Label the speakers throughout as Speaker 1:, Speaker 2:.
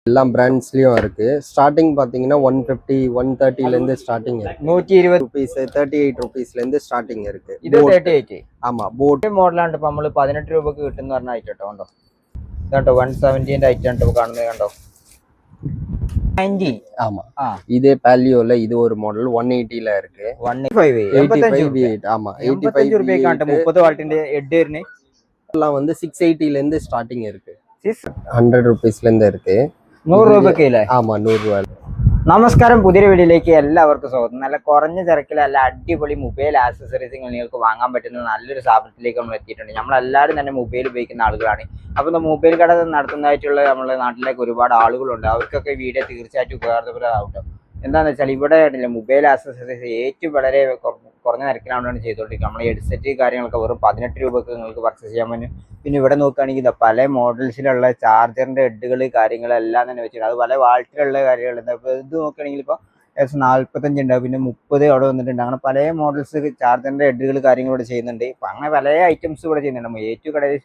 Speaker 1: எல்லாம் பிராண்ட்ஸ்லயும் இருக்கு. ஸ்டார்டிங் பாத்தீங்கன்னா 150 130ல இருந்து ஸ்டார்டிங் இருக்கு.
Speaker 2: 120
Speaker 1: ருபீஸ் 38 ருபீஸ்ல இருந்து ஸ்டார்டிங் இருக்கு.
Speaker 2: ഇത് 38
Speaker 1: ஆமா போட்
Speaker 2: മോഡലാണ്. ഇപ്പൊ നമ്മള് 18 രൂപക്ക് കിട്ടുന്ന പറഞ്ഞ ഐറ്റം കണ്ടോ. ഇതാണ്ടോ 170ന്റെ ഐറ്റം ആണ് കാണുന്നത്. കണ്ടോ 90.
Speaker 1: ஆமா இதே பாலியோல இது ஒரு மாடல் 180ல இருக்கு.
Speaker 2: 185
Speaker 1: ஆமா
Speaker 2: 85 രൂപയ്ക്കാണ് 30 വാട്ടിന്റെ ഹെഡ് വരുന്നത്.
Speaker 1: எல்லாம் வந்து 680ல இருந்து ஸ்டார்டிங் இருக்கு.
Speaker 2: 100
Speaker 1: രൂപീஸ்ல இருந்து இருக்கு.
Speaker 2: 100 രൂപയ്ക്കല്ലേ?
Speaker 1: ஆமா 100 രൂപ.
Speaker 2: നമസ്കാരം, പുതിയൊരു വീഡിയോയിലേക്ക് എല്ലാവർക്കും സ്വാഗതം. നല്ല കുറഞ്ഞ തിരക്കിൽ നല്ല അടിപൊളി മൊബൈൽ ആക്സസറീസ് നിങ്ങൾക്ക് വാങ്ങാൻ പറ്റുന്ന നല്ലൊരു സ്ഥാപനത്തിലേക്ക് നമ്മൾ എത്തിയിട്ടുണ്ട്. നമ്മളെല്ലാവരും തന്നെ മൊബൈൽ ഉപയോഗിക്കുന്ന ആളുകളാണ്. അപ്പോൾ മൊബൈൽ കട നടത്തുന്നതായിട്ടുള്ള നമ്മുടെ നാട്ടിലേക്ക് ഒരുപാട് ആളുകളുണ്ട്. അവർക്കൊക്കെ വീഡിയോ തീർച്ചയായിട്ടും ഉപകാരപ്രദമാവട്ടെ. എന്താണെന്ന് വെച്ചാൽ ഇവിടെ മൊബൈൽ ആക്സസറീസ് ഏറ്റവും വളരെ കുറഞ്ഞ നിരക്കിലാണ് ചെയ്തുകൊണ്ടിരിക്കുന്നത്. നമ്മൾ ഹെഡ്സെറ്റ് കാര്യങ്ങളൊക്കെ വെറും 18 രൂപക്ക് നിങ്ങൾക്ക് പർച്ചേസ് ചെയ്യാൻ പറ്റും. പിന്നെ ഇവിടെ നോക്കുകയാണെങ്കിൽ പല മോഡൽസിലുള്ള ചാർജറിന്റെ ഹെഡുകൾ കാര്യങ്ങളെല്ലാം തന്നെ വെച്ചിട്ടുണ്ട്. അത് പല വാൾട്ടിലുള്ള കാര്യങ്ങളുണ്ട്. അപ്പോൾ ഇത് നോക്കുകയാണെങ്കിൽ ഇപ്പോൾ ഏകദേശം 45 ഉണ്ടാവും, പിന്നെ 30 അവിടെ വന്നിട്ടുണ്ട്. അങ്ങനെ പല മോഡൽസ് ചാർജറിന്റെ ഹെഡുകൾ കാര്യങ്ങൾ ഇവിടെ ചെയ്യുന്നുണ്ട്. ഇപ്പം അങ്ങനെ പല ഐറ്റംസ് ഇവിടെ ചെയ്യുന്നുണ്ട്. ഏറ്റവും കടയിൽ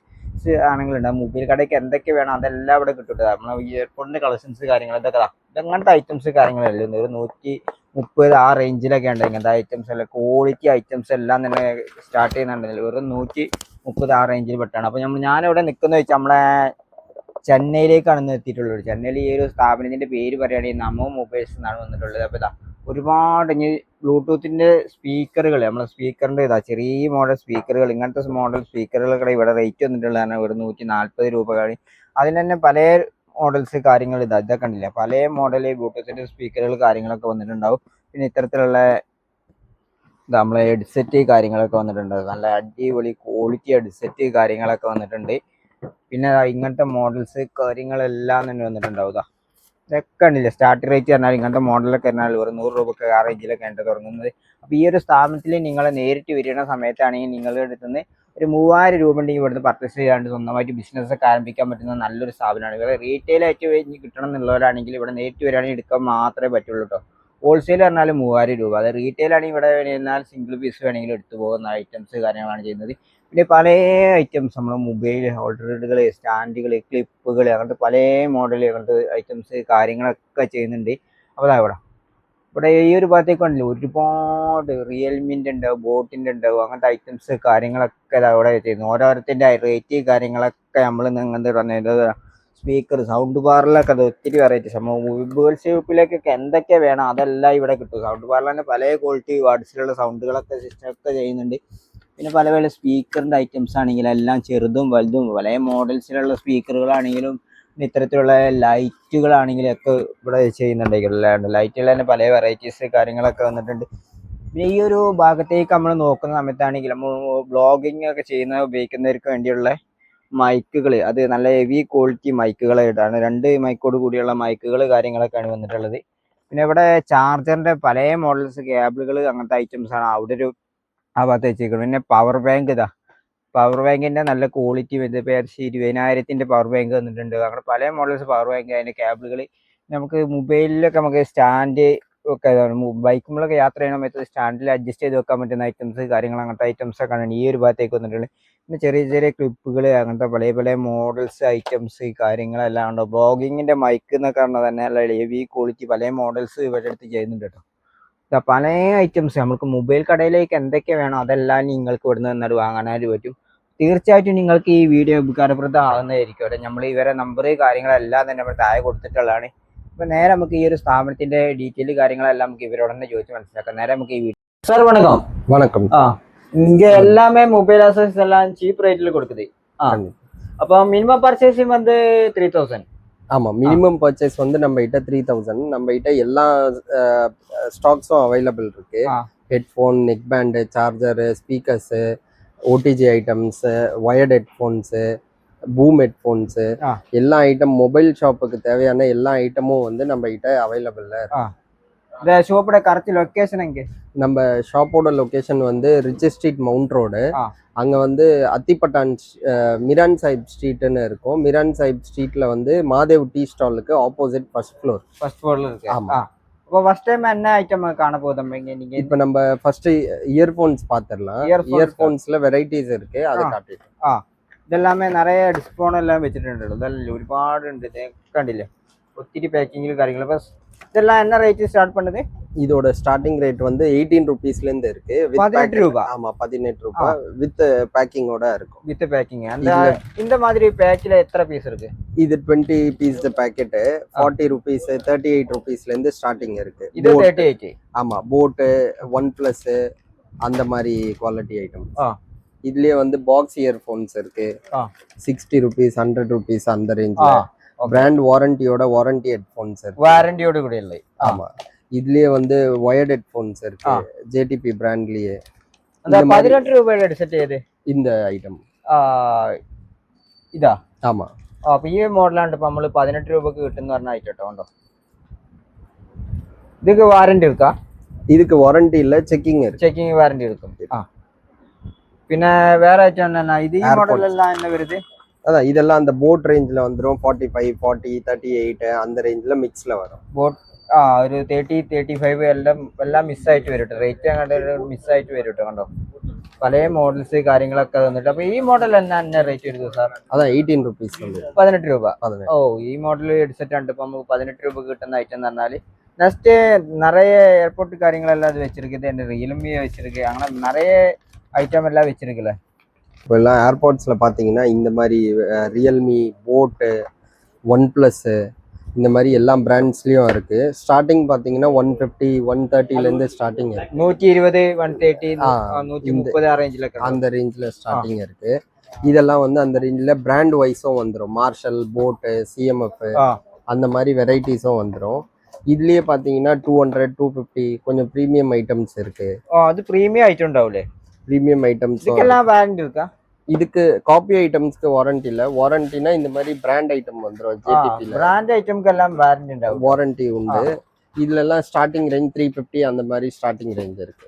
Speaker 2: ആണെങ്കിലുണ്ട് മൊബൈൽ കടയ്ക്ക് എന്തൊക്കെ വേണം അതെല്ലാം ഇവിടെ കിട്ടും. നമ്മൾ ഇയർഫോണിന്റെ കളക്ഷൻസ് കാര്യങ്ങൾ ഇതൊക്കെ ഇങ്ങനത്തെ ഐറ്റംസ് കാര്യങ്ങളെല്ലാം ഒരു 130 ആ റേഞ്ചിലൊക്കെ ഉണ്ട്. ഇങ്ങനത്തെ ഐറ്റംസ് എല്ലാം ക്വാളിറ്റി ഐറ്റംസ് എല്ലാം തന്നെ സ്റ്റാർട്ട് ചെയ്യുന്നുണ്ടെങ്കിൽ വെറും 130 ആ റേഞ്ചിൽ പെട്ടാണ്. അപ്പോൾ ഞാനിവിടെ നിൽക്കുന്നത് വെച്ചാൽ നമ്മളെ ചെന്നൈയിലേക്കാണ് എത്തിയിട്ടുള്ളത്. ചെന്നൈയിൽ ഈ ഒരു സ്ഥാപനത്തിന്റെ പേര് പറയുകയാണെങ്കിൽ നമോ മൊബൈൽസ് എന്നാണ് വന്നിട്ടുള്ളത്. അപ്പോൾ ഇതാ ഒരുപാട് ഇനി ബ്ലൂടൂത്തിന്റെ സ്പീക്കറുകൾ, നമ്മളെ സ്പീക്കറിന്റെ ചെറിയ മോഡൽ സ്പീക്കറുകൾ, ഇങ്ങനത്തെ മോഡൽ സ്പീക്കറുകളൊക്കെ ഇവിടെ റേറ്റ് വന്നിട്ടുള്ളതാണ്. ഒരു 140 രൂപ കഴിഞ്ഞ് അതിന് തന്നെ പല മോഡൽസ് കാര്യങ്ങൾ ഇതൊക്കെ കണ്ടില്ല. പല മോഡൽ ബ്ലൂടൂത്തിന്റെ സ്പീക്കറുകൾ കാര്യങ്ങളൊക്കെ വന്നിട്ടുണ്ടാവും. പിന്നെ ഇത്തരത്തിലുള്ള നമ്മളെ ഹെഡ്സെറ്റ് കാര്യങ്ങളൊക്കെ വന്നിട്ടുണ്ട്. നല്ല അടിപൊളി ക്വാളിറ്റി ഹെഡ്സെറ്റ് കാര്യങ്ങളൊക്കെ വന്നിട്ടുണ്ട്. പിന്നെ ഇങ്ങനത്തെ മോഡൽസ് കാര്യങ്ങളെല്ലാം തന്നെ വന്നിട്ടുണ്ടാവും. ഇതൊക്കെ കണ്ടില്ലേ. സ്റ്റാർട്ടിംഗ് റേറ്റ് പറഞ്ഞാൽ ഇങ്ങനത്തെ മോഡലൊക്കെ പറഞ്ഞാൽ ഒരു 100 രൂപക്ക് ആ റേഞ്ചിലൊക്കെ ഉണ്ട് തുടങ്ങുന്നത്. അപ്പോൾ ഈ ഒരു സ്ഥാപനത്തിൽ നിങ്ങൾ നേരിട്ട് വരുന്ന സമയത്താണെങ്കിൽ നിങ്ങളുടെ അടുത്ത് നിന്ന് ഒരു 3000 രൂപ ഉണ്ടെങ്കിൽ ഇവിടുന്ന് പർച്ചേസ് ചെയ്യാണ്ട് സ്വന്തമായിട്ട് ബിസിനസ് ഒക്കെ ആരംഭിക്കാൻ പറ്റുന്ന നല്ലൊരു സ്ഥാപനമാണ്. ഇവിടെ റീറ്റെയിൽ ആയിട്ട് കിട്ടണം എന്നുള്ളവരാണെങ്കിൽ ഇവിടെ നേരിട്ട് വരികയാണെങ്കിൽ എടുക്കാൻ മാത്രമേ പറ്റുള്ളൂ കേട്ടോ. ഹോൾസെയിൽ പറഞ്ഞാൽ 3000 രൂപ. അത് റീറ്റെയിൽ ആണെങ്കിൽ ഇവിടെ എന്നാൽ സിംഗിൾ പീസ് വേണമെങ്കിൽ എടുത്തു പോകുന്ന ഐറ്റംസ് കാര്യങ്ങളാണ് ചെയ്യുന്നത്. പിന്നെ പല ഐറ്റംസ് നമ്മൾ മൊബൈൽ ഹോൾഡറുകൾ, സ്റ്റാൻഡുകൾ, ക്ലിപ്പുകൾ, അങ്ങനത്തെ പല മോഡൽ അങ്ങനത്തെ ഐറ്റംസ് കാര്യങ്ങളൊക്കെ ചെയ്യുന്നുണ്ട്. അപ്പോൾ ഇവിടെ ഈ ഒരു ഭാഗത്തേക്ക് ഉണ്ടല്ലോ ഒരുപാട് റിയൽമിൻ്റെ ഉണ്ടാവും, ബോട്ടിൻ്റെ ഉണ്ടാവും, അങ്ങനത്തെ ഐറ്റംസ് കാര്യങ്ങളൊക്കെ അവിടെ ചെയ്യുന്നു. ഓരോരുത്തരുടെ റേറ്റ് കാര്യങ്ങളൊക്കെ നമ്മൾ ഇങ്ങനത്തെ പറഞ്ഞത് സ്പീക്കർ, സൗണ്ട് ബാറിലൊക്കെ അത് ഒത്തിരി വെറൈറ്റി സംഭവം. മൊബൈൽ ഷോപ്പിലേക്കൊക്കെ എന്തൊക്കെ വേണം അതെല്ലാം ഇവിടെ കിട്ടും. സൗണ്ട് ബാറിൽ തന്നെ പല ക്വാളിറ്റി വാട്സിലുള്ള സൗണ്ടുകളൊക്കെ സിസ്റ്റമൊക്കെ ചെയ്യുന്നുണ്ട്. പിന്നെ പല പല സ്പീക്കറിൻ്റെ ഐറ്റംസ് ആണെങ്കിലും എല്ലാം ചെറുതും വലുതും പല മോഡൽസിലുള്ള സ്പീക്കറുകളാണെങ്കിലും ഇത്തരത്തിലുള്ള ലൈറ്റുകളാണെങ്കിലും ഒക്കെ ഇവിടെ ചെയ്യുന്നുണ്ടായിരിക്കും. ലൈറ്റുകൾ തന്നെ പല വെറൈറ്റീസ് കാര്യങ്ങളൊക്കെ വന്നിട്ടുണ്ട്. പിന്നെ ഈ ഒരു ഭാഗത്തേക്ക് നമ്മൾ നോക്കുന്ന സമയത്താണെങ്കിൽ നമ്മൾ ബ്ലോഗിങ് ഒക്കെ ഉപയോഗിക്കുന്നവർക്ക് വേണ്ടിയുള്ള മൈക്കുകൾ, അത് നല്ല ഹെവി ക്വാളിറ്റി മൈക്കുകളായിട്ടാണ്. 2 മൈക്കോട് കൂടിയുള്ള മൈക്കുകൾ കാര്യങ്ങളൊക്കെയാണ് വന്നിട്ടുള്ളത്. പിന്നെ ഇവിടെ ചാർജറിന്റെ പല മോഡൽസ് കേബിളുകൾ അങ്ങനത്തെ ഐറ്റംസ് ആണ് അവിടെ ഒരു ആ ഭാഗത്ത് വെച്ചേക്കുന്നത്. പിന്നെ പവർ ബാങ്ക് പവർ ബാങ്കിന്റെ നല്ല ക്വാളിറ്റി 20,000ന്റെ പവർ ബാങ്ക് വന്നിട്ടുണ്ട്. അങ്ങനെ പല മോഡൽസ് പവർ ബാങ്ക്, അതിന്റെ കേബിളുകൾ നമുക്ക് മൊബൈലിലൊക്കെ നമുക്ക് സ്റ്റാൻഡ് ഒക്കെ ബൈക്കുകളൊക്കെ യാത്ര ചെയ്യണ സമയത്ത് സ്റ്റാൻഡിൽ അഡ്ജസ്റ്റ് ചെയ്ത് വെക്കാൻ പറ്റുന്ന ഐറ്റംസ് കാര്യങ്ങൾ അങ്ങനത്തെ ഐറ്റംസ് ഒക്കെ ആണ് ഈ ഒരു ഭാഗത്തേക്ക് വന്നിട്ടുള്ളത്. പിന്നെ ചെറിയ ചെറിയ ക്ലിപ്പുകൾ അങ്ങനത്തെ പല പല മോഡൽസ് ഐറ്റംസ് കാര്യങ്ങളെല്ലാം ഉണ്ടോ. ബ്ലോഗിങ്ങിന്റെ മൈക്ക് എന്നൊക്കെ പറഞ്ഞാൽ തന്നെ നല്ല ഹെവി ക്വാളിറ്റി പല മോഡൽസ് ഇവിടെ അടുത്ത് ചെയ്യുന്നുണ്ട് കേട്ടോ. പല ഐറ്റംസ് നമുക്ക് മൊബൈൽ കടയിലേക്ക് എന്തൊക്കെ വേണോ അതെല്ലാം നിങ്ങൾക്ക് ഇവിടുന്ന് നിന്നിട്ട് വാങ്ങാനായിട്ട് പറ്റും. തീർച്ചയായിട്ടും നിങ്ങൾക്ക് ഈ വീഡിയോ ഉപകാരപ്രദമാകുന്നതായിരിക്കും. അവിടെ നമ്മൾ ഇവരെ നമ്പർ കാര്യങ്ങളെല്ലാം തന്നെ ഇവിടെ താഴെ കൊടുത്തിട്ടുള്ളതാണ്. അപ്പൊ നേരെ നമുക്ക് ഈ ഒരു സ്ഥാപനത്തിന്റെ ഡീറ്റെയിൽ കാര്യങ്ങളെല്ലാം നമുക്ക് ഇവരോട് തന്നെ ചോദിച്ച് മനസ്സിലാക്കാം. നേരെ നമുക്ക് ഈ വീഡിയോ. സാർ വണക്കം.
Speaker 1: வணக்கம்.
Speaker 2: இங்க எல்லாமே மொபைல் ஆக்சசரிஸ் எல்லாம் சீப் ரேட்ல கொடுக்குது. அப்போ மினிமம் பர்ச்சேசிங் வந்து 3000.
Speaker 1: ஆமா மினிமம் பர்ச்சேஸ் வந்து நம்ம கிட்ட 3000. நம்ம கிட்ட எல்லா ஸ்டாக்ஸும் அவைலபிள் இருக்கு. Headphone, neck band, charger, speakers, OTG items, wired headphones, boom headphones, எல்லா ஐட்டம் மொபைல் ஷாப்புக்கு தேவையான எல்லா ஐட்டமும் வந்து நம்ம கிட்ட அவைலபிள்ல இருக்கு.
Speaker 2: இந்த ஷாப்போட கரெக்ட் லொகேஷன் எங்க? நம்ம
Speaker 1: ஷாப்போட லொகேஷன் வந்து ரிச் ஸ்ட்ரீட் மவுண்ட் ரோடு. அங்கே வந்து அத்திப்பட்டான் மிரான் சாஹிப் ஸ்ட்ரீட்னு இருக்கும். மிரான் சாஹிப் ஸ்ட்ரீட்ல வந்து மாதேவ் டீ ஸ்டாலுக்கு ஆப்போசிட் ஃபர்ஸ்ட் ஃப்ளோர்ல இருக்கு.
Speaker 2: ஆமா. இப்போ ஃபர்ஸ்ட் டைம் என்ன ஐட்டம் காண போதம்பீங்க நீங்க?
Speaker 1: இப்போ நம்ம ஃபர்ஸ்ட் இயர்ஃபோன்ஸ் பார்த்துடலாம். இயர்ஃபோன்ஸ்ல வெரைட்டிஸ் இருக்கு, அதை காட்டிட்டு.
Speaker 2: ഇതെല്ലാമേ നിറയെ ഡിസ്കൗണ്ട് എല്ലാം വെച്ചിട്ടുണ്ടല്ലോ. ഇതെല്ലാം ഒരുപാടുണ്ട്, കണ്ടില്ലേ. ஒத்திரி பேக்கிங்ல காரியங்கள். அப்ப இதெல்லாம் என்ன ரேட் ஸ்டார்ட் பண்ணுது?
Speaker 1: இதோட ஸ்டார்டிங் ரேட் வந்து 18 ருபீஸ்ல இருந்து இருக்கு.
Speaker 2: 18 ரூபாய்.
Speaker 1: ஆமா 18 ரூபாய் வித் பேக்கிங்கோட இருக்கும்.
Speaker 2: With packing. அந்த இந்த மாதிரி பேக்கில் எத்தனை பீஸ் இருக்கு?
Speaker 1: இது 20 பீஸ் பாக்கெட் 40 ருபீஸ் 38 ருபீஸ்ல இருந்து ஸ்டார்டிங் இருக்கு.
Speaker 2: இது 38.
Speaker 1: ஆமா போட் OnePlus அந்த மாதிரி குவாலிட்டி ஐட்டம். இதுலயே வந்து பாக்ஸ் இயர்போன்ஸ் இருக்கு. 60 ருபீஸ் 100 ருபீஸ் அந்த ரேஞ்ச்ல. பிராண்ட் வாரண்டி ஹெட்போன்ஸ் இருக்கு.
Speaker 2: வாரண்டியோட கூட இல்லை.
Speaker 1: ஆமா இதுலயே வந்து வயர்ட் ஹெட்போன்ஸ் இருக்கு. JTP பிராண்ட்லயே.
Speaker 2: அந்த 18 ரூபாய் ஹெட்செட் ஏது?
Speaker 1: இந்த ஐட்டம்.
Speaker 2: ഇതാ.
Speaker 1: ആമാ.
Speaker 2: അപ്പൊ ഈ മോഡലാണ് ഇപ്പൊ നമ്മള് 18 രൂപക്ക് കിട്ടുന്ന പറഞ്ഞ ഐറ്റം ഉണ്ടോ? ഇതൊക്കെ വാറന്റി എടുക്കാം?
Speaker 1: இதுக்கு வாரண்டி இல்ல, செக்கிங் இருக்கு.
Speaker 2: செக்கிங் வாரண்டி இருக்கும். പിന്നെ വേറെ ഐറ്റം എന്നാ ഇത് ഈ മോഡൽ എല്ലാം என்ன வருது?
Speaker 1: அதான் இதெல்லாம் அந்த போட் ரேஞ்சில வந்துரும். 45 40 38 அந்த ரேஞ்சில மிக்ஸ்ல வரும்.
Speaker 2: ബോട്ട് ഒരു 30 35 എല്ലാം മിസ്സായിട്ട് വരും കേട്ടോ. റേറ്റ് അങ്ങോട്ട് മിസ്സായിട്ട് വരും കേട്ടോ. കണ്ടോ പല മോഡൽസ് കാര്യങ്ങളൊക്കെ വന്നിട്ട്. അപ്പൊ ഈ മോഡൽ എന്നാ റേറ്റ് വരുന്നത് സാർ?
Speaker 1: അതാ 18 റുപ്പീസ്
Speaker 2: 18 രൂപ. ഓ ഈ മോഡൽ ഹെഡ്സെറ്റ് ഉണ്ട്. ഇപ്പൊ നമുക്ക് 18 രൂപ കിട്ടുന്ന ഐറ്റം എന്ന് പറഞ്ഞാല് നെക്സ്റ്റ് നിറയെ എയർപോർട്ട് കാര്യങ്ങളെല്ലാം അത് വെച്ചിരിക്കുന്നത്. എന്റെ റിയൽമി വെച്ചിருக்கு. അങ്ങനെ നിറയെ ஐட்டம் எல்லாம் வச்சிருக்குல்ல.
Speaker 1: இப்போ எல்லாம் ஏர்போர்ட்ஸ்ல பாத்தீங்கன்னா இந்த மாதிரி ரியல்மி போட்டு OnePlus இந்த மாதிரி எல்லா பிராண்ட்ஸ்லயும் இருக்கு. ஸ்டார்டிங் பாத்தீங்கன்னா 150 130ல இருந்து ஸ்டார்டிங் இருக்கு.
Speaker 2: 120 130 130 ரேஞ்சில
Speaker 1: அந்த ரேஞ்சில ஸ்டார்டிங் இருக்கு. இதெல்லாம் வந்து அந்த ரேஞ்சில பிராண்ட் வைஸும் வந்துரும். மார்ஷல் போட்டு CMF அந்த மாதிரி வெரைட்டிஸும் வந்துரும். இதுலயே பாத்தீங்கன்னா 200 250 கொஞ்சம் பிரீமியம் ஐட்டம்ஸ் இருக்கு.
Speaker 2: அது பிரீமியம் ஐட்டம் ഉണ്ടാവില്ലേ?
Speaker 1: Premium items.
Speaker 2: இதுக்கெல்லாம் வாரண்டி இருக்கா?
Speaker 1: இதுக்கு காப்பி ஐட்டம்ஸ்க்கு வாரண்டி இல்ல. வாரண்டினா இந்த மாதிரி பிராண்ட் ஐட்டம் வந்துரும். JTP ல
Speaker 2: பிராண்ட் ஐட்டம்க்கு எல்லாம் வாரண்டி ഉണ്ടാവും.
Speaker 1: வாரண்டி உண்டு. இதுல எல்லாம் ஸ்டார்டிங் ரேஞ்ச் 350 அந்த மாதிரி ஸ்டார்டிங் ரேஞ்ச் இருக்கு.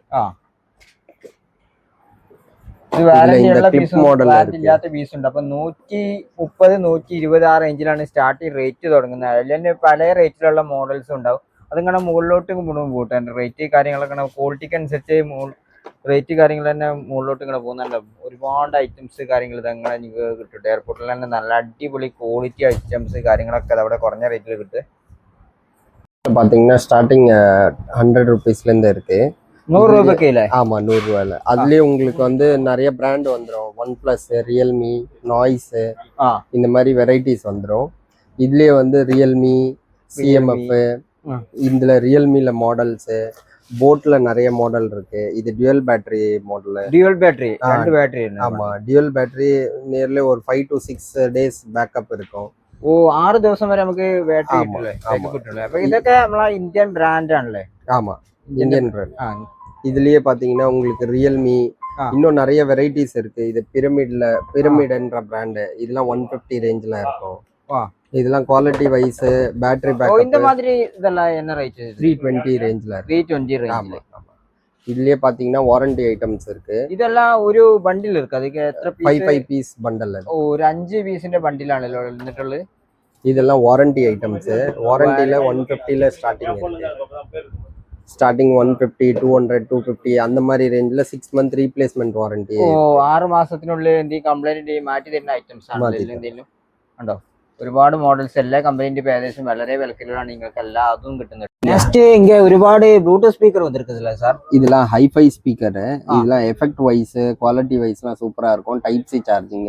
Speaker 2: ഇത് വാറന്റി ഉള്ള പീസ് വാറന്റി ഇല്ലാത്ത പീസ് ഉണ്ട്. അപ്പൊ 130 120 ആ റേഞ്ചിലാണ് സ്റ്റാർട്ടിങ് റേറ്റ് തുടങ്ങുന്നത്. അതിൽ തന്നെ പല റേറ്റിലുള്ള മോഡൽസ് ഉണ്ടാവും. അതിങ്ങനെ മുകളിലോട്ട് പോട്ടെ. റേറ്റ് കാര്യങ്ങളൊക്കെ ക്വാളിറ്റിക്ക് അനുസരിച്ച് റേറ്റ് കാര്യങ്ങൾ തന്നെ മുകളിലോട്ട് ഇങ്ങനെ പോകുന്നുണ്ട്. ഒരുപാട് ഐറ്റംസ് കാര്യങ്ങൾ ഇതങ്ങനെ നിങ്ങൾക്ക് കിട്ടും. എയർപോർട്ടിൽ തന്നെ നല്ല അടിപൊളി ക്വാളിറ്റി ഐറ്റംസ് കാര്യങ്ങളൊക്കെ അവിടെ കുറഞ്ഞ റേറ്റിൽ കിട്ടും.
Speaker 1: பாத்தீங்கன்னா ஸ்டார்டிங் 100 ருபீஸ்ல இருந்து இருக்கு.
Speaker 2: 100 ரூபாய்க்கு இல்ல?
Speaker 1: ஆமா 100 ரூபாயில. அதுலயே உங்களுக்கு வந்து நிறைய பிராண்ட் வந்துரும். OnePlus ரியல்மி நாய்ஸ் இந்த மாதிரி வெரைட்டிஸ் வந்துரும். இதுலயே வந்து ரியல்மி CMF இதுல ரியல்மில மாடல்ஸ் போட்ல நிறைய மாடல் இருக்கு. இது dual battery model.
Speaker 2: Dual battery ரெண்டு பேட்டரி.
Speaker 1: ஆமா டியூயல் பேட்டரி நியர்லி ஒரு 5 to 6 days பேக்கப் இருக்கும்.
Speaker 2: ഓ 6 ദിവസം വരെ നമുക്ക് ബാറ്ററി കിട്ടില്ലേ? അപ്പൊ ഇതൊക്കെ നമ്മളെ ഇന്ത്യൻ ബ്രാൻഡ് ആണല്ലേ?
Speaker 1: ஆமா இந்தியன் பிராண்ட். இதுலயே பாத்தீங்கன்னா உங்களுக்கு ரியல்மி இன்னும் நிறைய வெரைட்டிஸ் இருக்கு. இது பிரமிட்ன்ற பிராண்ட். இதெல்லாம் 150 ரேஞ்சில இருக்கும். இதெல்லாம் குவாலிட்டி வைஸ் பேட்டரி பேக்கப்.
Speaker 2: இந்த மாதிரி இதெல்லாம் என்ன ரேட்?
Speaker 1: 320 ரேஞ்சில
Speaker 2: 320 ரேஞ்சில.
Speaker 1: இதுலயே பாத்தீங்கன்னா வாரண்டி ஐட்டம்ஸ் இருக்கு.
Speaker 2: இதெல்லாம் ஒரு ബണ്ടിൽ இருக்கு. அதுக்கு എത്ര പീസ്?
Speaker 1: 5 പീസ് ബണ്ടിൽ.
Speaker 2: ഓ ഒരു 5 പീസിന്റെ ബണ്ടിലാണല്ലോ എന്നിട്ടുള്ളത്.
Speaker 1: இதெல்லாம் வாரண்டி ஐட்டம்ஸ். வாரண்டில 150ல ஸ்டார்டிங் இருக்கு. ஸ்டார்டிங் 150 200 250 அந்த மாதிரி ரேஞ்சில 6 month റീപ്ലേസ്മെന്റ് വാറണ്ടി.
Speaker 2: ഓ 6 മാസത്തിനുള്ളിൽ എന്തെങ്കിലും കംപ്ലൈന്റ് മാറ്റി തരുന്ന ഐറ്റംസ് ആണ് എന്തെങ്കിലും ഉണ്ടോ? ഒരുപാട് മോഡൽസ് എല്ലാ കമ്പനിന്റെ ഏകദേശം വളരെ വിലക്കിലാണ് നിങ്ങൾക്ക് എല്ലാ അതും കിട്ടുന്നത്. നെക്സ്റ്റ് இங்க ഒരുപാട് ബ്ലൂടൂത്ത് സ്പീക്കർ வந்திருக்குதுல சார்?
Speaker 1: இதெல்லாம் ஹைஃபை ஸ்பீக்கர். இதெல்லாம் எஃபெக்ட் வைஸ் குவாலிட்டி வைஸ்லாம் சூப்பரா இருக்கும். டைப் சி சார்ஜிங்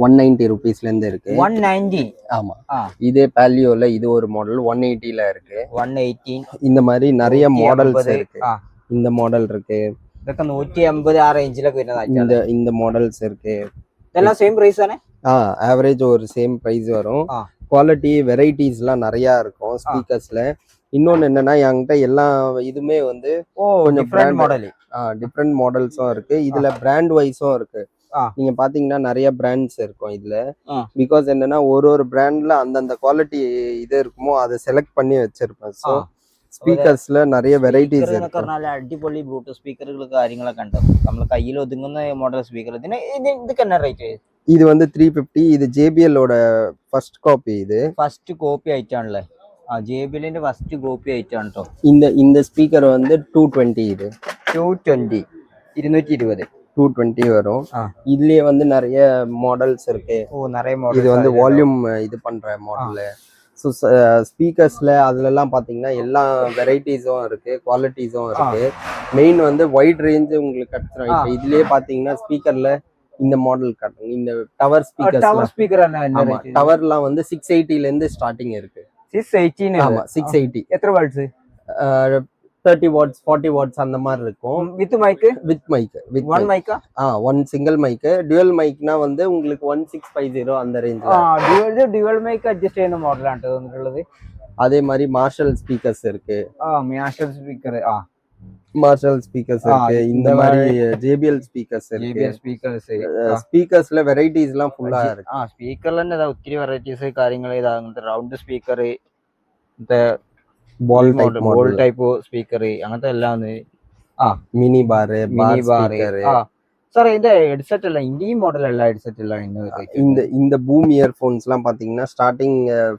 Speaker 1: 190 ருபீஸ்ல இருந்து இருக்கு.
Speaker 2: 190.
Speaker 1: ஆமா. இதே பாலியோல இது ஒரு மாடல் 180ல இருக்கு.
Speaker 2: 180
Speaker 1: இந்த மாதிரி நிறைய மாடல்ஸ் இருக்கு. இந்த மாடல் இருக்கு.
Speaker 2: ഇതൊക്കെ 180 ആ റേഞ്ചിലൊക്കെ വരുന്നതാണ്.
Speaker 1: இந்த மாடல்ஸ் இருக்கு.
Speaker 2: இதெல்லாம் சேம் பிரைஸ் தானே?
Speaker 1: ஆவரேஜ் ஒரு சேம் பிரைஸ் வரும். குவாலிட்டி வெரைட்டிஸ்லாம் நிறைய இருக்கும் ஸ்பீக்கர்ஸ்ல. இன்னொன்னு என்னன்னா என்கிட்ட எல்லா இதுமே வந்து கொஞ்சம்
Speaker 2: டிஃபரெண்ட் மாடல்
Speaker 1: டிஃபரெண்ட் மாடல்ஸும் இருக்கு. இதுல பிராண்ட் வைஸும் இருக்கு. நீங்க பாத்தீங்கன்னா நிறைய பிராண்ட்ஸ் இருக்கும் இதுல. பிகாஸ் என்னன்னா ஒரு பிராண்ட்ல அந்தந்த குவாலிட்டி இது இருக்குமோ அதை செலக்ட் பண்ணி வச்சிருப்பேன். ஸோ സ്പീക്കേഴ്സിൽ நிறைய വെറൈറ്റീസ്
Speaker 2: എന്നൊക്കെ പറഞ്ഞാൽ അടിപൊളി ബ്ലൂടൂത്ത് സ്പീക്കറുകൾ കാര്യങ്ങളൊക്കെ ഉണ്ട്. നമ്മൾ കയ്യിൽ ഒതുങ്ങുന്ന മോഡൽ സ്പീക്കർ. ഇതൊക്കെ എന്നാ റേറ്റ്?
Speaker 1: இது வந்து 350. இது JBL ஓட ஃபர்ஸ்ட் காப்பி. இது
Speaker 2: ஃபர்ஸ்ட் காப்பி ஆயிட்டான்ல. JBL ന്റെ ഫസ്റ്റ് കോപ്പി ആയിട്ടാണ് ട്ടോ.
Speaker 1: இந்த ஸ்பீக்கர் வந்து 220. இது
Speaker 2: 220 220
Speaker 1: 220 வரும். இதுலயே வந்து நிறைய மாடல்ஸ் இருக்கு.
Speaker 2: நிறைய மாடல்.
Speaker 1: இது வந்து வால்யூம் இது பண்ற மாடல். ஸோ ஸ்பீக்கர்ஸ்ல அதுலலாம் பார்த்தீங்கன்னா எல்லா வெரைட்டிஸும் இருக்கு, குவாலிட்டிஸும் இருக்கு. மெயின் வந்து வைட் ரேஞ்ச் உங்களுக்கு கிடைச்சிடும். இப்போ இதுலயே பார்த்தீங்கன்னா ஸ்பீக்கர்ல இந்த மாடல் காட்டுங்க. இந்த டவர்
Speaker 2: டவர்
Speaker 1: ஸ்பீக்கர்ஸ்.
Speaker 2: ஸ்பீக்கர் என்ன
Speaker 1: ஆமா,
Speaker 2: ரேட்?
Speaker 1: டவர்லாம் வந்து 680ல இருந்து ஸ்டார்டிங் இருக்கு.
Speaker 2: 680
Speaker 1: ஆமா 680.
Speaker 2: எத்தனை வாட்ஸ்?
Speaker 1: 30 வாட்ஸ் 40 வாட்ஸ் அந்த மாதிரி இருக்கும்.
Speaker 2: With mic?
Speaker 1: With mic. With
Speaker 2: one மைக்கா?
Speaker 1: One single mic. டுவல் மைக்னா வந்து உங்களுக்கு 1650 அந்த ரேஞ்ச்ல.
Speaker 2: டுவல் மைக் அட்ஜஸ்ட் ചെയ്യുന്ന മോഡലാണ് വന്നിട്ടുള്ളത്.
Speaker 1: அதே மாதிரி மார்ஷல் ஸ்பீக்கர்ஸ் இருக்கு.
Speaker 2: Marshall speaker.
Speaker 1: மார்ஷல் ஸ்பீக்கர்ஸ் இருக்கு. இந்த மாதிரி ஜேபிஎல் ஸ்பீக்கர்ஸ் இருக்கு.
Speaker 2: JBL speakers.
Speaker 1: ஸ்பீக்கர்ஸ்ல வெரைட்டிஸ்லாம் ஃபுல்லா இருக்கு.
Speaker 2: സ്പീക്കറിൽ തന്നെ ഇതാ ഒത്തിരി വെറൈറ്റീസ് കാര്യങ്ങൾ. ഇതാ അങ്ങനത്തെ round speaker, ball type speaker, അങ്ങനത്തെ എല്ലാം
Speaker 1: மினி பார்
Speaker 2: സ്പീക്കർ. சார் இந்த ஹெட்செட் எல்லாம் இந்த மாடல் எல்லாம் ஹெட்செட் எல்லாம்
Speaker 1: இந்த பூம் இயர்ஃபோன்ஸ்லாம் பாத்தீங்கன்னா ஸ்டார்டிங்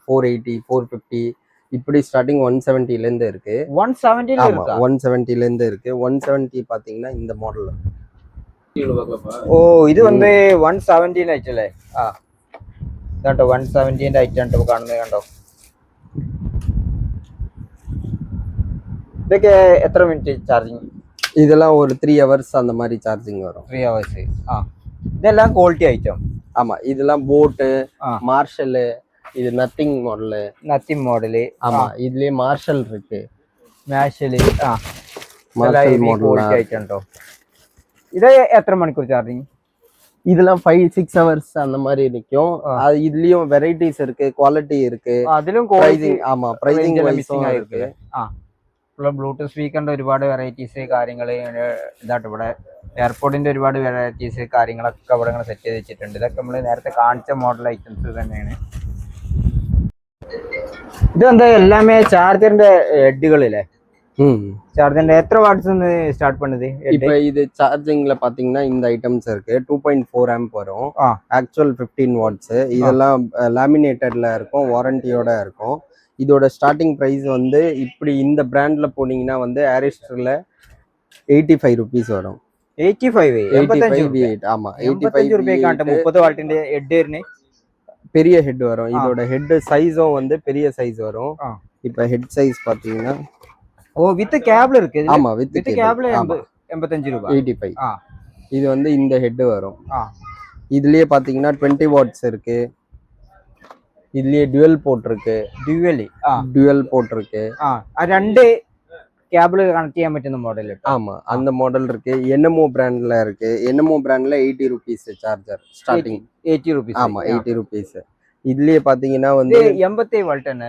Speaker 1: 480 450 இப்படி ஸ்டார்டிங் 170ல இருந்து இருக்கு.
Speaker 2: 170 இருக்கா?
Speaker 1: 170ல இருந்து இருக்கு. 170 பாத்தீங்கன்னா இந்த மாடல்.
Speaker 2: ഓ ഇത് വന്ന് 170 ആയിട്ടല്ലേ? ഇതാട്ടോ 170 ആയിട്ടാണ് കാണുന്നത്. കണ്ടോ, ഇതൊക്കെ എത്ര മിനിറ്റ് ചാർജിങ്?
Speaker 1: இதெல்லாம் ஒரு 3 hours அந்த மாதிரி சார்ஜிங் வரும்.
Speaker 2: 3 hours. இதெல்லாம் குவாலிட்டி ஐட்டம்.
Speaker 1: ஆமா, இதெல்லாம் போட், மார்ஷல், இது நத்திங் மாடல்.
Speaker 2: Nothing model.
Speaker 1: ஆமா, இதுலயே மார்ஷல் இருக்கு.
Speaker 2: Marshall.
Speaker 1: Marshall model
Speaker 2: quality item ട്ടോ. ഇത് എത്ര മണിക്കൂർ ചാർജിങ്?
Speaker 1: இதெல்லாம் 5-6 hours அந்த மாதிரி நிக்கும். அது இதுலயும் வெரைட்டிஸ் இருக்கு, குவாலிட்டி இருக்கு.
Speaker 2: അതിലും
Speaker 1: பிரைசிங். ஆமா, பிரைசிங்
Speaker 2: മിസ്സിംഗ് ആயிருக்கு. ബ്ലൂടൂത്ത് സ്പീക്കറിന്റെ ഒരുപാട് വെറൈറ്റീസ് കാര്യങ്ങൾ ഇതായിട്ട് ഇവിടെ എയർപോർട്ടിന്റെ ഒരുപാട് വെറൈറ്റീസ് കാര്യങ്ങളൊക്കെ ഇവിടെ ഇങ്ങനെ സെറ്റ് ചെയ്ത് വെച്ചിട്ടുണ്ട്. ഇതൊക്കെ നമ്മൾ നേരത്തെ കാണിച്ച മോഡൽ ഐറ്റംസ് തന്നെയാണ്. ഇതെന്താ എല്ലാമേ ചാർജറിന്റെ ഹെഡുകളില്ലേ? சார்ஜர் எத்தனை வாட்ஸ் ஸ்டார்ட் பண்ணுது?
Speaker 1: இப்போ இது சார்ஜிங்ல பாத்தீங்கன்னா இந்த ஐட்டம்ஸ் இருக்கு. 2.4 ஆம்ப் வரும். Actual 15 watts. இதெல்லாம் லேமினேட்டட்ல இருக்கும், வாரண்டியோட இருக்கும். இதோட ஸ்டார்டிங் பிரைஸ் வந்து இப்படி இந்த பிராண்ட்ல போனீங்கன்னா வந்து ஆரிஸ்டர்ல 85 rupees வரும்.
Speaker 2: 85?
Speaker 1: ஆமா,
Speaker 2: 85 ரூபாய்க்கு 30 வாட்டிന്റെ ஹெட்
Speaker 1: பெரிய ஹெட் வரும். இதோட ஹெட் சைஸும் வந்து பெரிய சைஸ் வரும். இப்போ ஹெட் சைஸ் பாத்தீங்கன்னா
Speaker 2: வித் கேபிள் இருக்கு.
Speaker 1: ஆமா, வித்
Speaker 2: கேபிள் 85 ரூபாய்.
Speaker 1: 85. இது வந்து இந்த ஹெட் வரும். இதுலயே பாத்தீங்கன்னா 20 வாட்ஸ் இருக்கு. இதுலயே டுவல் போர்ட் இருக்கு. டுவல் போர்ட் இருக்கு.
Speaker 2: രണ്ട് கேபிள் கனெக்ட் ചെയ്യാൻ പറ്റുന്ന മോഡൽ.
Speaker 1: ஆமா, அந்த மாடல் இருக்கு. என்னமோ பிராண்ட்ல இருக்கு. என்னமோ பிராண்ட்ல 80 rupees சார்ஜர் ஸ்டார்டிங்.
Speaker 2: 80 rupees.
Speaker 1: ஆமா, 80 rupees. இதுலயே பாத்தீங்கன்னா வந்து
Speaker 2: 87 வோல்ட் என்ன?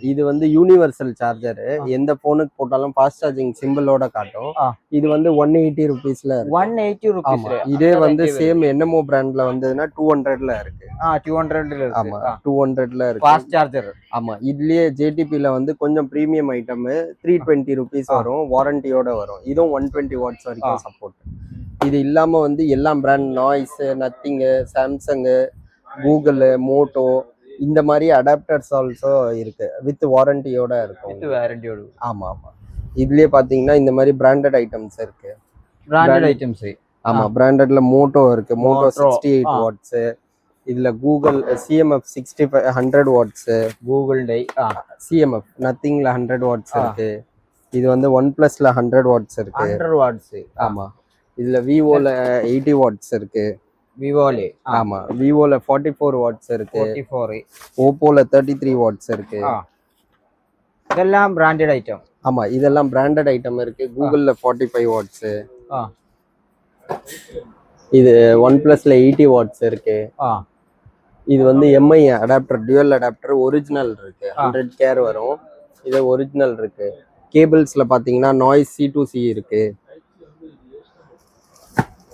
Speaker 1: இது வந்து யூனிவர்சல் சார்ஜர். எந்த போனுக்கு போட்டாலும் ஃபாஸ்ட் சார்ஜிங் சிம்பிளோட காட்டும். இது வந்து 180 rupeesல இருக்கு.
Speaker 2: 180 rupees.
Speaker 1: ஆமா, இதே வந்து சேம் என்னமோ பிராண்ட்ல வந்ததுன்னா 200ல இருக்கு.
Speaker 2: 200ல இருக்கு.
Speaker 1: ஆமா, 200ல இருக்கு
Speaker 2: ஃபாஸ்ட் சார்ஜர்.
Speaker 1: ஆமா, இதுலயே ஜேடிபில வந்து கொஞ்சம் பிரீமியம் ஐட்டம் 320 rupees வரும், வாரண்டியோட வரும். இதுவும் 120 வாட்ஸ் வரைக்கும் சப்போர்ட். இது இல்லாம வந்து எல்லா brand Noise, Nothing, Samsung, Google, Moto இந்த மாதிரி அடாப்டர்ஸ் ஆல்சோ இருக்கு. வித் வாரண்டியோட இருக்கும். ஆமா ஆமா, இதுலயே பாத்தீங்கன்னா இந்த மாதிரி பிராண்டட் ஐட்டம்ஸ் இருக்கு. ஆமா, பிராண்டட்ல மோட்டோ இருக்கு. Moto 68 watts. இதுல Google CMF 6500 watts.
Speaker 2: Google
Speaker 1: CMF நத்திங்ல 100 வாட்ஸ் இருக்கு. இது வந்து ஒன் பிளஸ்ல 100 வாட்ஸ் இருக்கு.
Speaker 2: 100 வாட்ஸ்.
Speaker 1: ஆமா, இதுல விவோல 80 வாட்ஸ் இருக்கு.
Speaker 2: விவோல
Speaker 1: ஆமா, விவோல 44 வாட்ஸ் இருக்கு.
Speaker 2: 44.
Speaker 1: ஓப்போல 33 வாட்ஸ் இருக்கு.
Speaker 2: இதெல்லாம் பிராண்டட் ஐட்டம்.
Speaker 1: ஆமா, இதெல்லாம் பிராண்டட் ஐட்டம் இருக்கு. கூகுள்ல 45 வாட்ஸ். இது ஒன் பிளஸ்ல 80 வாட்ஸ் இருக்கு. இது வந்து MI adapter, dual adapter original இருக்கு. 100 கேர் வரும். இது ஒரிஜினல் இருக்கு. கேபிள்ஸ்ல பாத்தீங்கன்னா நாய்ஸ் C2C இருக்கு.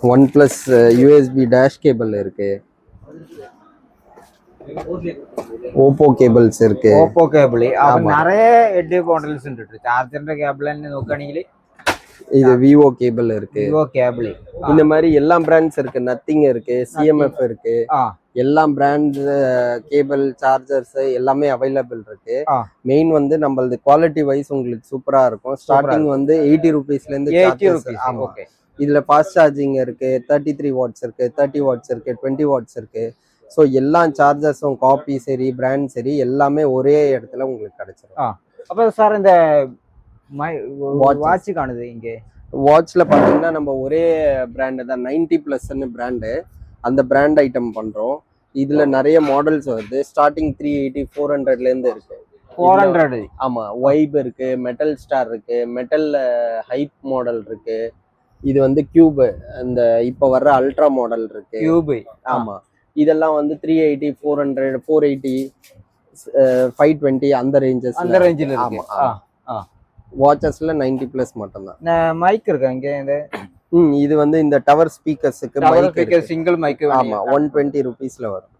Speaker 1: OnePlus USB dash cable இருக்கு. ഓപ്പോ കേബിൾസ് ഇருக்கு.
Speaker 2: ഓപ്പോ കേബിൾ நிறைய ஹெட் மாடல்ஸ் ഉണ്ട്. சார்ஜர்ന്റെ கேபிள் തന്നെ നോക്കുകയാണെങ്കിൽ
Speaker 1: இது விவோ கேபிள் இருக்கு.
Speaker 2: விவோ கேபிள்
Speaker 1: இந்த மாதிரி எல்லா பிராண்ட்ஸ் இருக்கு. நத்திங் இருக்கு, CMF இருக்கு. எல்லா பிராண்ட் கேபிள் சார்ஜர்ஸ் எல்லாமே அவைலபிள் இருக்கு. மெயின் வந்து நம்மளது குவாலிட்டி வைஸ் உங்களுக்கு சூப்பரா இருக்கும். ஸ்டார்டிங் வந்து 80 rupeesல இருந்து
Speaker 2: 80 rupees.
Speaker 1: இதுல ஃபாஸ்ட் சார்ஜிங் இருக்கு. 33 வாட்ஸ் இருக்கு, 30 வாட்ஸ் இருக்கு, 20 வாட்ஸ் இருக்கு. ஸோ எல்லா சார்ஜர்ஸும் காப்பி சரி பிராண்ட் சரி எல்லாமே ஒரே இடத்துல உங்களுக்கு கிடைச்சிடும்.
Speaker 2: அப்போ சார் இந்த
Speaker 1: Watches.
Speaker 2: வாட்ச் காணுது இங்கே
Speaker 1: வாட்ச்ல பார்த்தீங்கன்னா நம்ம ஒரே பிராண்டு தான் 90+ன்னு பிராண்டு, அந்த பிராண்ட் ஐட்டம் பண்றோம். இதுல நிறைய மாடல்ஸ் வருது. ஸ்டார்டிங் 380 400லேருந்து இருக்கு.
Speaker 2: 400.
Speaker 1: ஆமா, வைப் இருக்கு, மெட்டல் ஸ்டார் இருக்கு, மெட்டல் ஹைப் மாடல் இருக்கு. இது வந்து கியூப், அந்த இப்போ வர்ற அல்ட்ரா மாடல் இருக்கு.
Speaker 2: கியூப்.
Speaker 1: ஆமா, இதெல்லாம் வந்து 380 400 480 520 அந்த ரேஞ்சஸ்.
Speaker 2: அந்த ரேஞ்சில்
Speaker 1: ஆமா.
Speaker 2: ஆ
Speaker 1: வாட்சஸ்ல 90+ மட்டும்தான்.
Speaker 2: மைக் இருக்கா இங்கே? இந்த
Speaker 1: இது வந்து இந்த டவர் ஸ்பீக்கர்ஸுக்கு மைக் இருக்கு.
Speaker 2: Single mic.
Speaker 1: ஆமா, 120 rupeesல வரும்.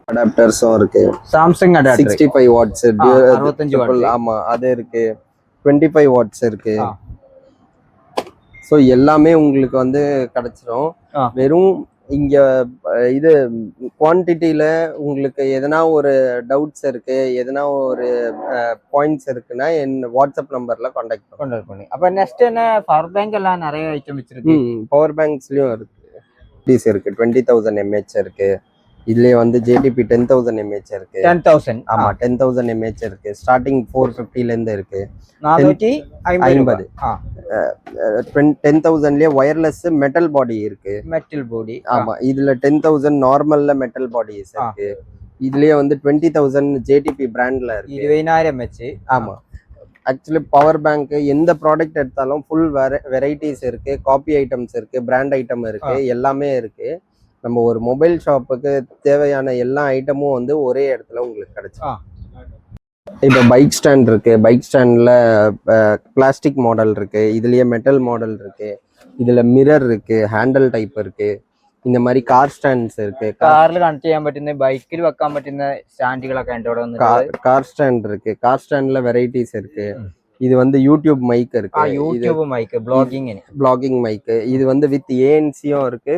Speaker 1: அடாப்டர்ஸும் இருக்கு.
Speaker 2: Samsung adapter
Speaker 1: 65 watts
Speaker 2: 65 watt.
Speaker 1: ஆமா, அது இருக்கு. 25 வாட்ஸ் இருக்கு. ஸோ எல்லாமே உங்களுக்கு வந்து கிடைச்சிரும். வெறும் இங்க இது குவான்டிட்டியில உங்களுக்கு எதனா ஒரு டவுட்ஸ் இருக்கு, எதனா ஒரு பாயிண்ட்ஸ் இருக்குன்னா என் வாட்ஸ்அப் நம்பர்ல கான்டாக்ட்
Speaker 2: பண்ணி. அப்ப நெக்ஸ்ட் என்ன, பவர் பேங்க் எல்லாம் நிறைய ஐட்டம் வச்சிருக்கு.
Speaker 1: பவர் பேங்க்ஸ்லயும் இருக்கு 20,000 mAh இருக்கு. இதுலயே வந்து JTP 10,000 mAh இருக்கு.
Speaker 2: 10,000.
Speaker 1: ஆமா, 10,000 mAh இருக்கு. ஸ்டார்டிங் 450ல இருந்து இருக்கு.
Speaker 2: 450.
Speaker 1: 10,000லயே வயர்லெஸ் மெட்டல் பாடி இருக்கு.
Speaker 2: Metal body.
Speaker 1: ஆமா, இதுல 10,000 நார்மல்ல மெட்டல் பாடிஸ் இருக்கு. இதுலயே வந்து 20,000 JTP பிராண்ட்ல இருக்கு.
Speaker 2: 20,000 mAh.
Speaker 1: ஆமா, ஆக்சுவலி பவர் பேங்க் எந்த ப்ராடக்ட் எடுத்தாலும் ஃபுல் வெரைட்டிஸ் இருக்கு. காப்பி ஐட்டம்ஸ் இருக்கு, பிராண்ட் ஐட்டம் இருக்கு, எல்லாமே இருக்கு. நம்ம ஒரு மொபைல் ஷாப்புக்கு தேவையான எல்லா ஐட்டமும் வந்து ஒரே இடத்துல உங்களுக்கு கிடைச்சிடும். இப்போ பைக் ஸ்டாண்ட் இருக்கு. பைக் ஸ்டாண்ட்ல பிளாஸ்டிக் மாடல் இருக்கு, இதுலயே மெட்டல் மாடல் இருக்கு. இதுல மிரர் இருக்கு, ஹேண்டில் டைப் இருக்கு. இந்த மாதிரி കാർ സ്റ്റാൻഡ്സ് இருக்கு.
Speaker 2: കാറിൽ കണക്ട് ചെയ്യാൻ പറ്റുന്ന, ബൈക്കിൽ വെക്കാൻ പറ്റുന്ന സ്റ്റാൻഡുകളൊക്കെ ഉണ്ട് ഇവിടെ വന്നിട്ട്.
Speaker 1: கார் ஸ்டாண்ட் இருக்கு. கார் ஸ்டாண்ட்ல வெரைட்டிஸ் இருக்கு. இது வந்து யூடியூப் மைக் இருக்கு.
Speaker 2: YouTube mic,
Speaker 1: blogging mic. இது வந்து வித் ஏஎன்சியும் இருக்கு,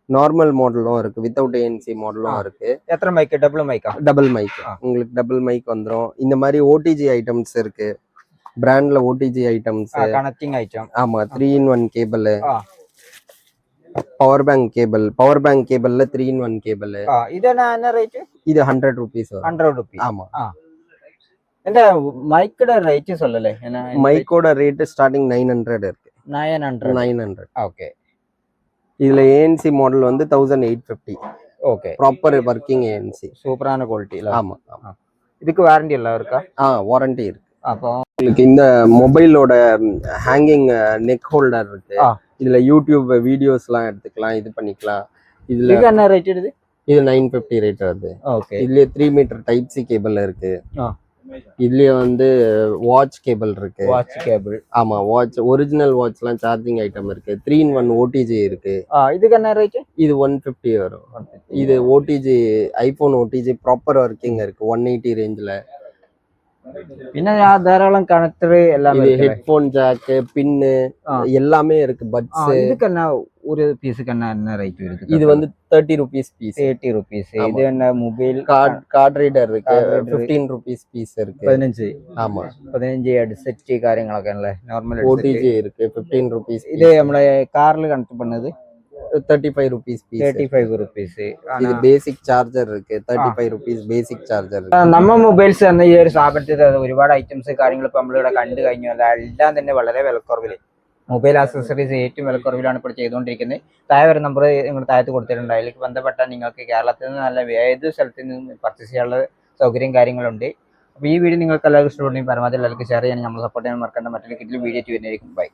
Speaker 1: நார்மல் மாடலும் இருக்கு, வித்தவுட் ஏஎன்சி மாடலும் இருக்கு.
Speaker 2: எத்தனை மைக்? டபுள் மைக்கா? Double mic.
Speaker 1: உங்களுக்கு டபுள் மைக் வந்துரும். இந்த மாதிரி ஓடிஜி ஐட்டம்ஸ் இருக்கு. பிராண்ட்ல ஓடிஜி ஐட்டம்ஸ்,
Speaker 2: கனெக்டிங் ஐட்டம்.
Speaker 1: ஆமா, 3-in-1 கேபிள், பவர் பேங்க் கேபிள்ல 3-in-1 கேபிள்.
Speaker 2: இது என்ன ரேட்?
Speaker 1: இது 100 rupees வரும்.
Speaker 2: 100 rupees.
Speaker 1: ஆமா.
Speaker 2: இந்த மைக்கோட ரேட் சொல்லல. என்ன
Speaker 1: மைக்கோட ரேட் ஸ்டார்டிங் 900 இருக்கு. 900.
Speaker 2: ஓகே.
Speaker 1: இதுல ஏஎன்சி மாடல் வந்து 1850.
Speaker 2: ஓகே.
Speaker 1: ப்ராப்பர் ஒர்க்கிங் ஏஎன்சி,
Speaker 2: சூப்பரான குவாலிட்டி.
Speaker 1: ஆமா.
Speaker 2: இதுக்கு வாரண்டி எல்லாம் இருக்கா?
Speaker 1: வாரண்டி இருக்கு.
Speaker 2: அப்போ
Speaker 1: உங்களுக்கு இந்த மொபைலோட ஹேங்கிங் நெக் ஹோல்டர் இருக்கு. இதுல யூடியூப் வீடியோஸ்லாம் எடுத்துக்கலாம், இது பண்ணிக்கலாம். இதுல
Speaker 2: என்ன ரேட் இது?
Speaker 1: இது 950 ரேட் வருது.
Speaker 2: ஓகே.
Speaker 1: இதுலயே 3 மீட்டர் டைப் சி கேபிள் இருக்கு. இதுலயே வந்து வாட்ச் கேபிள் இருக்கு.
Speaker 2: Watch cable.
Speaker 1: ஆமா, வாட்ச் ஒரிஜினல் வாட்ச்லாம் சார்ஜிங் ஐட்டம் இருக்கு. 3-in-1 ஓடிஜி இருக்கு.
Speaker 2: இதுக்கு என்ன ரேட்?
Speaker 1: இது 150 வரும். இது OTG, iPhone OTG proper working இருக்கு 180 ரேஞ்சில்.
Speaker 2: പിന്നെ ധാരാളം കണക്ടർ എല്ലാം
Speaker 1: ஹெட்போன் ஜாக், பின்னு எல்லாமே இருக்கு. பட்ஸ்.
Speaker 2: இதுக்கு என்ன ஒரு பீஸுக்கு என்ன ரேட் வருது?
Speaker 1: இது வந்து 30 rupees பீஸ்.
Speaker 2: 30 rupees. இது என்ன மொபைல்
Speaker 1: கார்ட் ரீடர் இருக்கு. 15 rupees பீஸ் இருக்கு.
Speaker 2: 15.
Speaker 1: ஆமா,
Speaker 2: 15 ഹെഡ്സെറ്റ് കാര്യങ്ങളൊക്കെ അല്ലേ? നോർമൽ
Speaker 1: ஓடிஜி இருக்கு 15 rupees.
Speaker 2: இது നമ്മളെ കാറിൽ കണക്ട് பண்ணது
Speaker 1: 35 rupees பீஸ்.
Speaker 2: 35 rupees.
Speaker 1: இது பேசிக் சார்ஜர் இருக்கு. 35 rupees பேசிக் சார்ஜർ.
Speaker 2: നമ്മ മൊബൈൽസ് എന്ന ഈ ഒരു സ്ഥാപനത്തിൽ ഒരുപാട് ഐറ്റംസ് കാര്യങ്ങൾ ഇപ്പൊ നമ്മളിവിടെ കണ്ടു കഴിഞ്ഞു. എല്ലാം തന്നെ വളരെ വിലക്കുറവിൽ, മൊബൈൽ ആക്സസറീസ് ഏറ്റവും വിലക്കുറവിലാണ് ഇപ്പോൾ ചെയ്തുകൊണ്ടിരിക്കുന്നത്. താഴെ ഒരു നമ്പർ നിങ്ങൾ താഴത്ത് കൊടുത്തിട്ടുണ്ട്. അതിലേക്ക് ബന്ധപ്പെട്ടാൽ നിങ്ങൾക്ക് കേരളത്തിൽ നിന്ന് നല്ല ഏത് സ്ഥലത്ത് നിന്ന് പർച്ചേസ് ചെയ്യാനുള്ള സൗകര്യം കാര്യങ്ങളുണ്ട്. അപ്പോൾ ഈ വീഡിയോ നിങ്ങൾക്ക് എല്ലാവർക്കും ഇഷ്ടപ്പെടുന്നെങ്കിൽ പരമാവധി എല്ലാവർക്കും ഷെയർ ചെയ്യാൻ നമ്മൾ സപ്പോർട്ട് ചെയ്യാൻ മറക്കേണ്ട. മറ്റൊരു കിറ്റിൽ വീഡിയോ ചെയ്യുന്നതായിരിക്കും. ബൈ.